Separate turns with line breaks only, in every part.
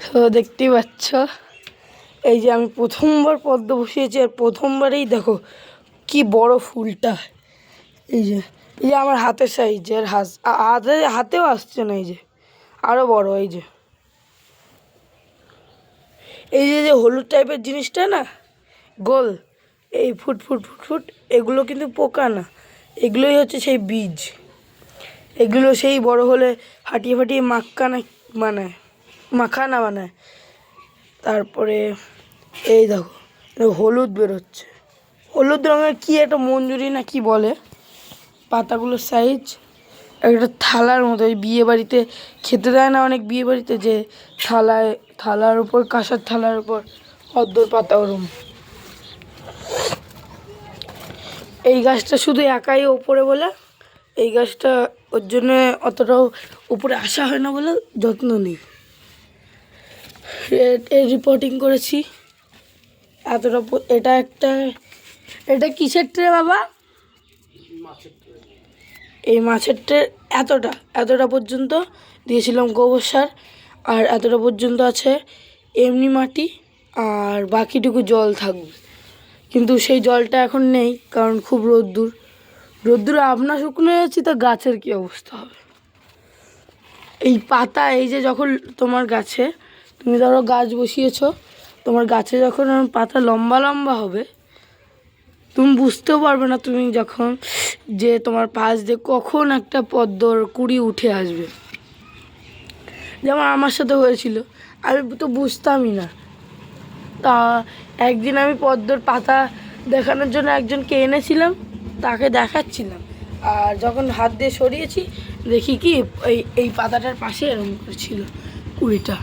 তো দেখতেই পাচ্ছ এই যে আমি প্রথমবার পদ্ম বসিয়েছি, আর প্রথমবারেই দেখো কি বড় ফুলটা। এই যে আমার হাতের সাইজের, হাতেও আসছে না, এই যে আরও বড়। এই যে হলুদ টাইপের জিনিসটা না, গোল, এই ফুট ফুট ফুট ফুট, এগুলো কিন্তু পোকা না, এগুলোই হচ্ছে সেই বীজ। এগুলো সেই বড় হলে ফাটিয়ে ফাটিয়ে মাখানা বানায়। তারপরে এই দেখো হলুদ বেরোচ্ছে, হলুদ রঙের কি একটা মঞ্জুরি না কি বলে, পাতাগুলোর সাইজ একটা থালার মতো। এই বিয়ে বাড়িতে খেতে দেয় না অনেক বিয়ে বাড়িতে, যে থালার উপর, কাঁসার থালার উপর পদ্মর পাতা, ওরম। এই গাছটা শুধু একাই ওপরে বলে, এই গাছটা ওর জন্য অতটাও উপরে আসা হয় না বলে যত্ন নিই। রিপোর্টিং করেছি এতটা। এটা কিসের ট্রে বাবা? এই মাছের ট্রে এতটা পর্যন্ত দিয়েছিলাম গোবর সার, আর এতটা পর্যন্ত আছে এমনি মাটি, আর বাকিটুকু জল থাকবে। কিন্তু সেই জলটা এখন নেই, কারণ খুব রোদ্দুরে আপনা শুকনো যাচ্ছি, তো গাছের কী অবস্থা হবে। এই পাতা, এই যে যখন তোমার গাছে, তুমি ধরো গাছ বসিয়েছো, তোমার গাছে যখন পাতা লম্বা লম্বা হবে, তুমি বুঝতেও পারবে না তুমি যখন, যে তোমার পাশ দিয়ে কখন একটা পদ্মর কুঁড়ি উঠে আসবে। যেমন আমার সাথে হয়েছিল, আমি তো বুঝতামই না। তা একদিন আমি পদ্মর পাতা দেখানোর জন্য একজনকে এনেছিলাম, তাকে দেখাচ্ছিলাম, আর যখন হাত দিয়ে সরিয়েছি দেখি কি এই পাতাটার পাশে এরম করেছিল কুড়িটা।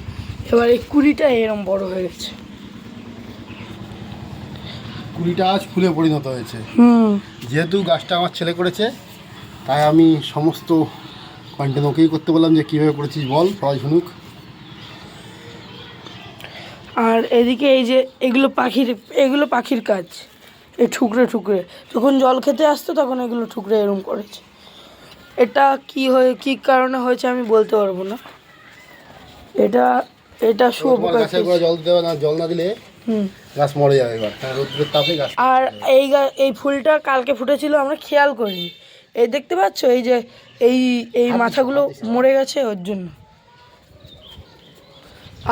এবার এই কুড়িটা এরম বড় হয়ে গেছে,
কুড়িটা আজ ফুলে পরিণত হয়েছে। যেহেতু গাছটা আমার ছেলে করেছে, তাই আমি সমস্ত কন্টেন্ট ওকেই করতে বললাম, যে কীভাবে করেছিস বল, সবাই শুনুক।
আর এদিকে এই যে এগুলো পাখির কাজ, এই ঠুকরে যখন জল খেতে আসতো তখন এগুলো ঠুকরে এরম করেছে। এটা কী কারণে হয়েছে আমি বলতে পারবো না। এটা শুয়োপোকা।
জল না দিলে গাছ মরে যাবে এবার, রোদ্রের তাপে গাছ।
আর এই ফুলটা কালকে ফুটেছিল, আমরা খেয়াল করিনি। এই দেখতে পাচ্ছ, এই যে এই মাথাগুলো মরে গেছে ওর জন্য।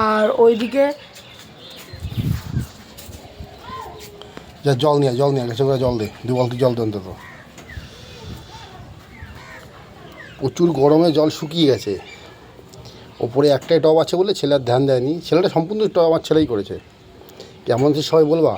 আর ওইদিকে
জল নিয়ে গেছে, জল দে, 2 বালতি জল দে অন্তত। প্রচুর গরমে জল শুকিয়ে গেছে। ওপরে একটাই টব আছে বলে ছেলে আর ধ্যান দেয়নি, ছেলেটা সম্পূর্ণ টব আমার ছেলেই করেছে। কেমন সে সবাই বলবা।